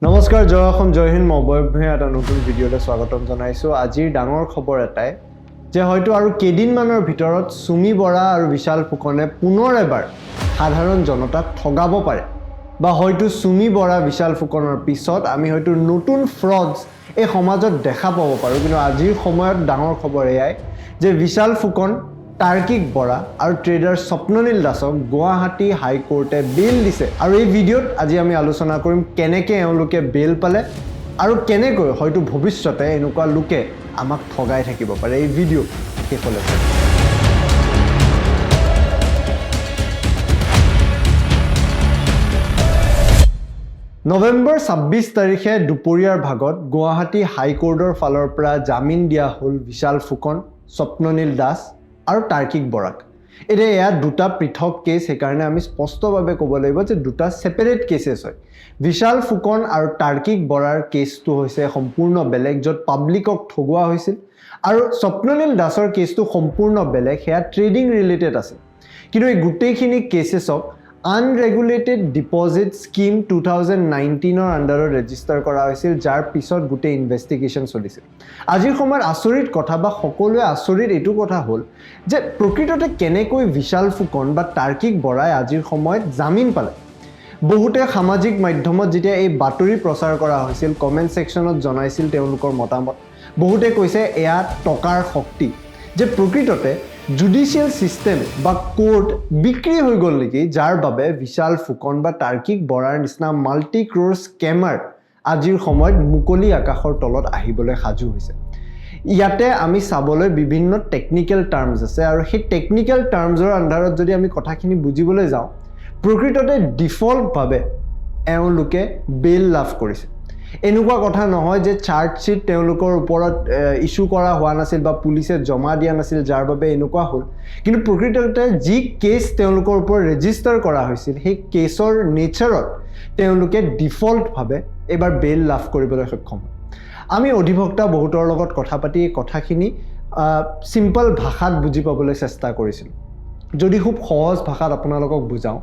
নমস্কাৰ জয় অসম জয় হিন্দ মই এটা নতুন ভিডিঅ'লৈ স্বাগতম জনাইছোঁ। আজিৰ ডাঙৰ খবৰ এটাই যে হয়তো আৰু কেইদিনমানৰ ভিতৰত সুমি বৰা আৰু বিশাল ফুকনে পুনৰ এবাৰ সাধাৰণ জনতাক ঠগাব পাৰে বা হয়তো সুমি বৰা বিশাল ফুকনৰ পিছত আমি হয়তো নতুন ফ্ৰডছ এই সমাজত দেখা পাব পাৰোঁ। কিন্তু আজিৰ সময়ত ডাঙৰ খবৰ এয়াই যে বিশাল ফুকন তাৰ্কিক বৰা আৰু ট্ৰেডাৰ স্বপ্ননীল দাসক গুৱাহাটী হাইকোৰ্টে বেইল দিছে আৰু এই ভিডিঅ'ত আজি আমি আলোচনা কৰিম কেনেকৈ এওঁলোকে বেইল পালে আৰু কেনেকৈ হয়তো ভৱিষ্যতে এনেকুৱা লোকে আমাক ঠগাই থাকিব পাৰে। এই ভিডিঅ' শেষলৈ চাওক। নৱেম্বৰ ২৬ তাৰিখে দুপৰীয়াৰ ভাগত গুৱাহাটী হাইকোৰ্টৰ ফালৰ পৰা জামিন দিয়া হ'ল বিশাল ফুকন, স্বপ্ননীল দাস আৰু তাৰ্কিক বৰাক। এতিয়া এয়া দুটা পৃথক কেছ, সেইকাৰণে আমি স্পষ্টভাৱে ক'ব লাগিব যে দুটা ছেপাৰেট কেছেছ হয়। বিশাল ফুকন আৰু তাৰ্কিক বৰাৰ কেছটো হৈছে সম্পূৰ্ণ বেলেগ, য'ত পাব্লিকক ঠগোৱা হৈছিল, আৰু স্বপ্ননীল দাসৰ কেছটো সম্পূৰ্ণ বেলেগ, সেয়া ট্ৰেডিং ৰিলেটেড আছিল। কিন্তু এই গোটেইখিনি কেছেছক আনৰেগুলেটেড ডিপজিট স্কিম 2019ৰ আণ্ডাৰত ৰেজিষ্টাৰ কৰা হৈছিল, যাৰ পিছত গোটেই ইনভেষ্টিগেশ্যন চলিছিল। আজিৰ সময়ত আচৰিত কথা বা সকলোৱে আচৰিত এইটো কথা হ'ল যে প্ৰকৃততে কেনেকৈ বিশাল ফুকন বা তাৰ্কিক বৰাই আজিৰ সময়ত জামিন পালে। বহুতে সামাজিক মাধ্যমত যেতিয়া এই বাতৰি প্ৰচাৰ কৰা হৈছিল, কমেণ্ট ছেকশ্যনত জনাইছিল তেওঁলোকৰ মতামত। বহুতে কৈছে এয়া টকাৰ শক্তি, যে প্ৰকৃততে জুডিচিয়েল ছিষ্টেম বা কোৰ্ট বিক্ৰী হৈ গ'ল নেকি, যাৰ বাবে বিশাল ফুকন বা তাৰ্কিক বৰাৰ নিচিনা মাল্টি ক্ৰ'ৰ স্কেমাৰ আজিৰ সময়ত মুকলি আকাশৰ তলত আহিবলৈ সাজু হৈছে। ইয়াতে আমি চাবলৈ বিভিন্ন টেকনিকেল টাৰ্মছ আছে, আৰু সেই টেকনিকেল টাৰ্মছৰ আণ্ডাৰত যদি আমি কথাখিনি বুজিবলৈ যাওঁ, প্ৰকৃততে ডিফল্টভাৱে এওঁলোকে বেইল লাভ কৰিছে। এনেকুৱা কথা নহয় যে চাৰ্জশ্বীট তেওঁলোকৰ ওপৰত ইছ্যু কৰা হোৱা নাছিল বা পুলিচে জমা দিয়া নাছিল, যাৰ বাবে এনেকুৱা হ'ল। কিন্তু প্ৰকৃততে যি কেছ তেওঁলোকৰ ওপৰত ৰেজিষ্টাৰ কৰা হৈছিল, সেই কেছৰ নেচাৰত তেওঁলোকে ডিফল্টভাৱে এইবাৰ বেইল লাভ কৰিবলৈ সক্ষম হয়। আমি অধিবক্তা বহুতৰ লগত কথা পাতি এই কথাখিনি চিম্পল ভাষাত বুজি পাবলৈ চেষ্টা কৰিছিলোঁ। যদি খুব সহজ ভাষাত আপোনালোকক বুজাওঁ,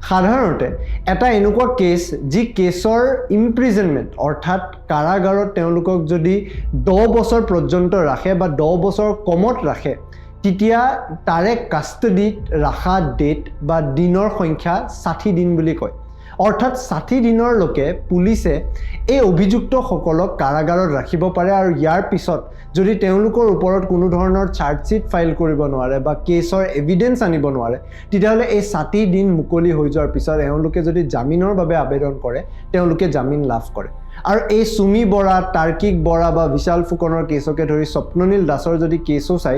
সাধাৰণতে এটা এনেকুৱা কেছ যি কেছৰ ইমপ্ৰিজনমেণ্ট অৰ্থাৎ কাৰাগাৰত তেওঁলোকক যদি 10 বছৰ পৰ্যন্ত ৰাখে বা 10 বছৰ কমত ৰাখে, তেতিয়া তাৰে কাষ্টডিত ৰখা ডেট বা দিনৰ সংখ্যা 60 দিন বুলি কয়। অৰ্থাৎ 60 দিনৰলৈকে পুলিচে এই অভিযুক্তসকলক কাৰাগাৰত ৰাখিব পাৰে, আৰু ইয়াৰ পিছত যদি তেওঁলোকৰ ওপৰত কোনো ধৰণৰ চাৰ্জশ্বীট ফাইল কৰিব নোৱাৰে বা কেছৰ এভিডেঞ্চ আনিব নোৱাৰে, তেতিয়াহ'লে এই 60 দিন মুকলি হৈ যোৱাৰ পিছত এওঁলোকে যদি জামিনৰ বাবে আবেদন কৰে, তেওঁলোকে জামিন লাভ কৰে। আৰু এই সুমি বৰা, তাৰ্কিক বৰা বা বিশাল ফুকনৰ কেছকে ধৰি স্বপ্ননীল দাসৰ যদি কেছো চাই,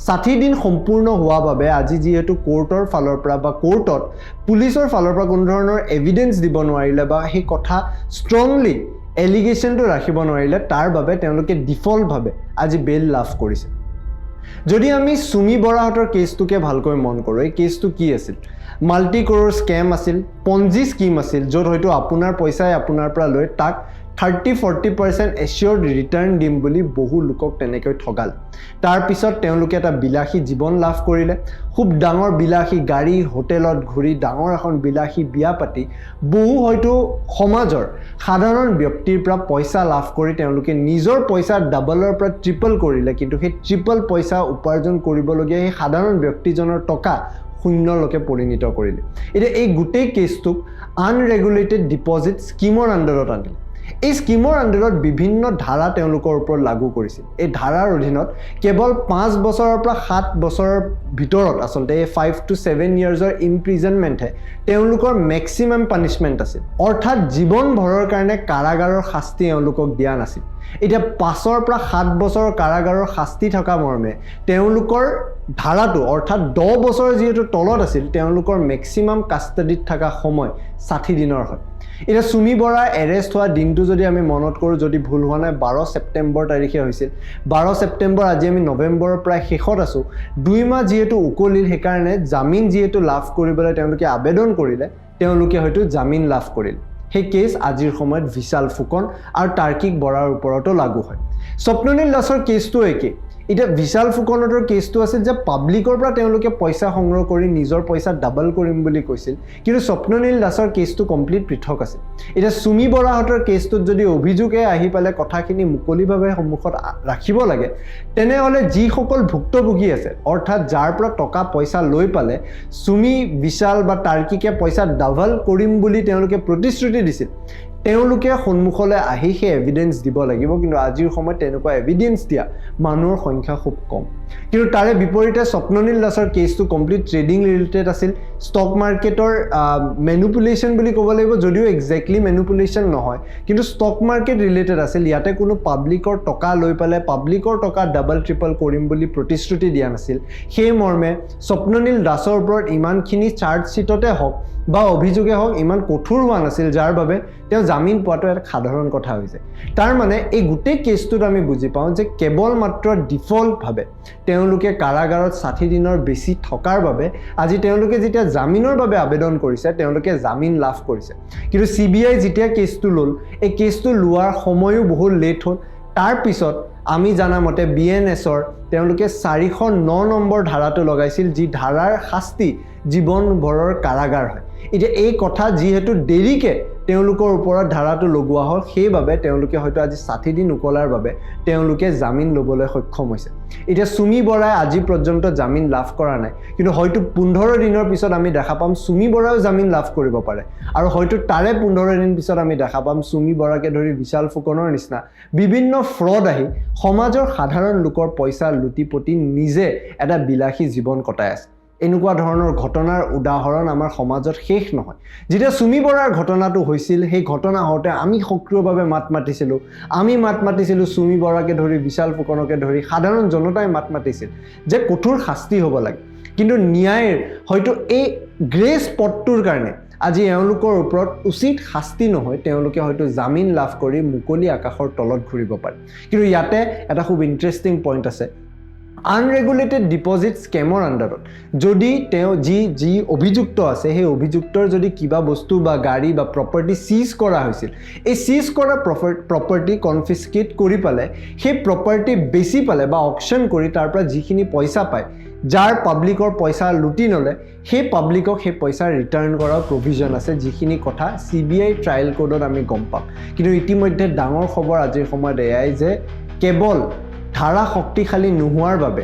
60 দিন সম্পূৰ্ণ হোৱা বাবে আজি যিহেতু কোৰ্টৰ ফালৰ পৰা বা কোৰ্টত পুলিচৰ ফালৰ পৰা কোনো ধৰণৰ এভিডেঞ্চ দিব নোৱাৰিলে বা সেই কথা ষ্ট্ৰংলি এলিগেশ্যনটো ৰাখিব নোৱাৰিলে, তাৰ বাবে তেওঁলোকে ডিফল্টভাৱে আজি বেইল লাভ কৰিছে। যদি আমি সুমি বৰাহঁতৰ কেছটোকে ভালকৈ মন কৰোঁ, এই কেছটো কি আছিল? মাল্টি ক্ৰ'ৰ স্কেম আছিল, পঞ্জি স্কিম আছিল, য'ত হয়তো আপোনাৰ পইচাই আপোনাৰ পৰা লৈ তাক 30-40% এচিয়ৰ্ড ৰিটাৰ্ণ দিম বুলি বহু লোকক তেনেকৈ ঠগাল। তাৰপিছত তেওঁলোকে এটা বিলাসী জীৱন লাভ কৰিলে, খুব ডাঙৰ বিলাসী গাড়ী, হোটেলত ঘূৰি ডাঙৰ এখন বিলাসী বিয়া পাতি বহু হয়তো সমাজৰ সাধাৰণ ব্যক্তিৰ পৰা পইচা লাভ কৰি তেওঁলোকে নিজৰ পইচা ডাবলৰ পৰা ট্ৰিপল কৰিলে। কিন্তু সেই ট্ৰিপল পইচা উপাৰ্জন কৰিবলগীয়া সেই সাধাৰণ ব্যক্তিজনৰ টকা শূন্যলৈকে পৰিণত কৰিলে। এতিয়া এই গোটেই কেছটোক আনৰেগুলেটেড ডিপজিট স্কিমৰ আণ্ডাৰত আনিলে। এই স্কিমৰ আণ্ডাৰত বিভিন্ন ধাৰা তেওঁলোকৰ ওপৰত লাগু কৰিছিল। এই ধাৰাৰ অধীনত কেৱল 5 বছৰৰ পৰা 7 বছৰৰ ভিতৰত আচলতে এই 5 to 7 yearsৰ ইমপ্ৰিজনমেণ্টহে তেওঁলোকৰ মেক্সিমাম পানিছমেণ্ট আছিল। অৰ্থাৎ জীৱনভৰৰ কাৰণে কাৰাগাৰৰ শাস্তি এওঁলোকক দিয়া নাছিল। এতিয়া 5ৰ পৰা 7 বছৰৰ কাৰাগাৰৰ শাস্তি থকা মৰ্মে তেওঁলোকৰ ধাৰাটো অৰ্থাৎ 10 বছৰ যিহেতু তলত আছিল, তেওঁলোকৰ মেক্সিমাম কাষ্টডিত থকা সময় 60 দিনৰ হয়। এতিয়া সুমি বৰা এৰেষ্ট হোৱা দিনটো যদি আমি মনত কৰোঁ, যদি ভুল হোৱা নাই 12 ছেপ্টেম্বৰ তাৰিখে হৈছিল। 12 ছেপ্টেম্বৰ, আজি আমি নৱেম্বৰৰ প্ৰায় শেষত আছোঁ। 2 মাহ যিহেতু উকলিল, সেইকাৰণে জামিন যিহেতু লাভ কৰিবলৈ তেওঁলোকে আবেদন কৰিলে, তেওঁলোকে হয়তো জামিন লাভ কৰিল। সেই কেছ আজিৰ সময়ত বিশাল ফুকন আৰু তাৰ্কিক বৰাৰ ওপৰতো লাগু হয়। স্বপ্ননীল দাসৰ কেছটো একে এতিয়া বিশাল ফুকনৰ কেছটো আছিল যে পাব্লিকৰ পৰা তেওঁলোকে পইচা সংগ্ৰহ কৰি নিজৰ পইচা ডাবল কৰিম বুলি কৈছিল কিন্তু স্বপ্ননীল দাসৰ কেছটো কমপ্লিট পৃথক আছিল এতিয়া সুমি বৰাহঁতৰ কেছটোত যদি অভিযোগে আহি পালে কথাখিনি মুকলিভাৱে সন্মুখত ৰাখিব লাগে তেনেহলে যিসকল ভুক্তভোগী আছে অৰ্থাৎ যাৰ পৰা টকা পইচা লৈ পালে সুমি বিশাল বা তাৰ্কিকে পইচা ডাবল কৰিম বুলি তেওঁলোকে প্ৰতিশ্ৰুতি দিছিল তেওঁলোকে সন্মুখলৈ আহি সেই এভিডেন্স দিব লাগিব কিন্তু আজিৰ সময়ত তেনেকুৱা এভিডেন্স দিয়া মানুহৰ সংখ্যা খুব কম কিন্তু তাৰে বিপৰীতে স্বপ্ননীল দাসৰ কেছটো কমপ্লিট ট্ৰেডিং ৰিলেটেড আছিল ষ্টক মাৰ্কেটৰ মেনিপুলেশ্যন বুলি ক'ব লাগিব যদিও এক্সেক্টলি মেনিপুলেশ্যন নহয় কিন্তু ষ্টক মাৰ্কেট ৰিলেটেড আছিল ইয়াতে কোনো পাব্লিকৰ টকা লৈ পালে পাব্লিকৰ টকা ডাবল ট্ৰিপল কৰিম বুলি প্ৰতিশ্ৰুতি দিয়া নাছিল সেই মৰ্মে স্বপ্ননীল দাসৰ ওপৰত ইমানখিনি চাৰ্জ শ্বীটতে হওক বা অভিযোগে হওক ইমান কঠোৰ হোৱা নাছিল যাৰ বাবে তেওঁ জামিন পোৱাটো এক সাধাৰণ কথা হৈছে তাৰ মানে এই গোটেই কেছটোত আমি বুজি পাওঁ যে কেৱল মাত্ৰ ডিফল্টভাৱে তেওঁলোকে কাৰাগাৰত 60 দিনৰ বেছি থকাৰ বাবে আজি তেওঁলোকে যেতিয়া জামিনৰ বাবে আবেদন কৰিছে তেওঁলোকে জামিন লাভ কৰিছে কিন্তু সিবিআই যেতিয়া কেছটো ল'ল এই কেছটো লোৱাৰ সময়ও বহুত লেট হ'ল তাৰ পিছত আমি জানা মতে বিএনএছৰ তেওঁলোকে 409 নম্বৰ ধাৰাটো লগাইছিল যি ধাৰাৰ শাস্তি জীৱনভৰৰ কাৰাগাৰ হয় এতিয়া এই কথা যিহেতু দেৰিকে তেওঁলোকৰ ওপৰত ধাৰাটো লগোৱা হ'ল সেইবাবে তেওঁলোকে হয়তো আজি 60 দিন উকলাৰ বাবে তেওঁলোকে জামিন ল'বলৈ সক্ষম হৈছে এতিয়া সুমি বৰাই আজি পৰ্যন্ত জামিন লাভ কৰা নাই কিন্তু হয়তো 15 দিনৰ পিছত আমি দেখা পাম সুমি বৰাও জামিন লাভ কৰিব পাৰে আৰু হয়তো তাৰে 15 দিন পিছত আমি দেখা পাম সুমি বৰাকে ধৰি বিশাল ফুকনৰ নিচিনা বিভিন্ন ফ্ৰড আহি সমাজৰ সাধাৰণ লোকৰ পইচা লুটিপটি নিজে এটা বিলাসী জীৱন কটাই আছে এনেকুৱা ধৰণৰ ঘটনাৰ উদাহৰণ আমাৰ সমাজত শেষ নহয় যেতিয়া সুমি বৰাৰ ঘটনাটো হৈছিল সেই ঘটনা হওঁতে আমি সক্ৰিয়ভাৱে মাত মাতিছিলোঁ সুমি বৰাকে ধৰি বিশাল ফুকনকে ধৰি সাধাৰণ জনতাই মাত মাতিছিল যে কঠোৰ শাস্তি হ'ব লাগে কিন্তু ন্যায়ৰ হয়তো এই গ্ৰে স্পটটোৰ কাৰণে আজি এওঁলোকৰ ওপৰত উচিত শাস্তি নহয় তেওঁলোকে হয়তো জামিন লাভ কৰি মুকলি আকাশৰ তলত ঘূৰিব পাৰে কিন্তু ইয়াতে এটা খুব ইণ্টাৰেষ্টিং পইণ্ট আছে আনৰেগুলেটেড ডিপজিট স্কেমৰ আণ্ডাৰত যদি তেওঁ যি অভিযুক্ত আছে সেই অভিযুক্তৰ যদি কিবা বস্তু বা গাড়ী বা প্ৰপাৰ্টি সিজ কৰা হৈছিল এই সিজ কৰা প্ৰপাৰ্টি কনফিস্কেট কৰি পালে সেই প্ৰপাৰ্টি বেছি পালে বা অকশ্যন কৰি তাৰ পৰা যিখিনি পইচা পায় যাৰ পাব্লিকৰ পইচা লুটি নলে সেই পাব্লিকক সেই পইচা ৰিটাৰ্ণ কৰাৰ প্ৰভিজন আছে যিখিনি কথা সিবিআই ট্ৰায়েল কোডত আমি গম পাম কিন্তু ইতিমধ্যে ডাঙৰ খবৰ আজিৰ সময়ত এয়াই যে কেৱল ধাৰা শক্তিশালী নোহোৱাৰ বাবে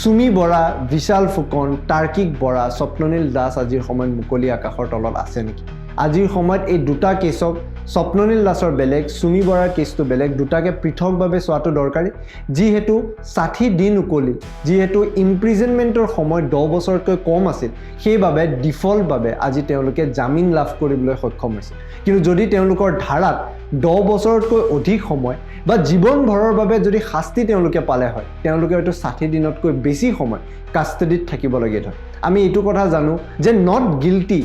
সুমি বৰা বিশাল ফুকন তাৰ্কিক বৰা স্বপ্ননীল দাস আজিৰ সময়ত মুকলি আকাশৰ তলত আছে নেকি আজিৰ সময়ত এই দুটা কেছক স্বপ্ননীল দাসৰ বেলেগ সুমি বৰাৰ কেছটো বেলেগ দুটাকে পৃথকভাৱে চোৱাটো দৰকাৰী যিহেতু 60 দিন উকলি যিহেতু ইমপ্ৰিজনমেণ্টৰ সময় 10 বছৰতকৈ কম আছিল সেইবাবে ডিফল্টভাৱে আজি তেওঁলোকে জামিন লাভ কৰিবলৈ সক্ষম হৈছে কিন্তু যদি তেওঁলোকৰ ধাৰাত 10 বছৰতকৈ অধিক সময় বা জীৱনভৰৰ বাবে যদি শাস্তি তেওঁলোকে পালে হয় তেওঁলোকে হয়তো 60 দিনতকৈ বেছি সময় কাষ্টডিত থাকিবলগীয়া হয় আমি এইটো কথা জানো যে not guilty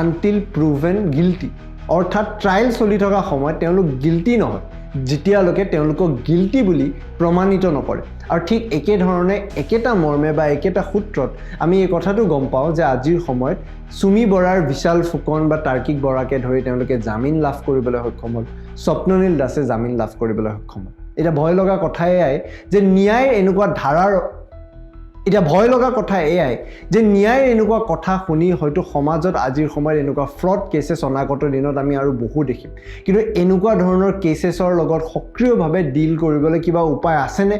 until proven guilty অৰ্থাৎ ট্ৰায়েল চলি থকা সময়ত তেওঁলোক গিল্টি নহয় যেতিয়ালৈকে তেওঁলোকক গিল্টি বুলি প্ৰমাণিত নকৰে আৰু ঠিক একেধৰণে একেটা মৰ্মে বা একেটা সূত্ৰত আমি এই কথাটো গম পাওঁ যে আজিৰ সময়ত সুমি বৰাৰ বিশাল ফুকন বা তাৰ্কিক বৰাকে ধৰি তেওঁলোকে জামিন লাভ কৰিবলৈ সক্ষম হ'ল স্বপ্ননীল দাসে জামিন লাভ কৰিবলৈ সক্ষম হ'ল এটা ভয় লগা কথা এয়াই যে ন্যায় এনেকুৱা ধাৰাৰ এনেকুৱা কথা শুনি হয়তো সমাজত আজিৰ সময়ত এনেকুৱা ফ্ৰড কেছেছ অনাগত দিনত আমি আৰু বহু দেখিম কিন্তু এনেকুৱা ধৰণৰ কেছেছৰ লগত সক্ৰিয়ভাৱে ডিল কৰিবলৈ কিবা উপায় আছেনে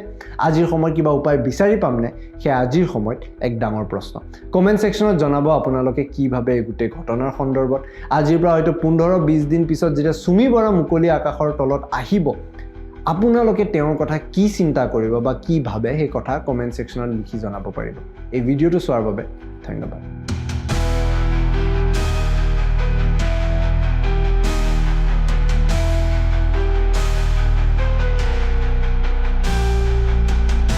আজিৰ সময়ত কিবা উপায় বিচাৰি পামনে সেয়া আজিৰ সময়ত এক ডাঙৰ প্ৰশ্ন কমেণ্ট ছেকশ্যনত জনাব আপোনালোকে কি ভাবে এই গোটেই ঘটনাৰ সন্দৰ্ভত আজিৰ পৰা হয়তো 15-20 দিন পিছত যেতিয়া সুমি বৰা মুকলি আকাশৰ তলত আহিব আপোনালোকে তেওঁৰ কথা কি চিন্তা কৰিব বা কি ভাবে সেই কথা কমেণ্ট ছেকশ্যনত লিখি জনাব পাৰিব এই ভিডিঅ'টো চোৱাৰ বাবে ধন্যবাদ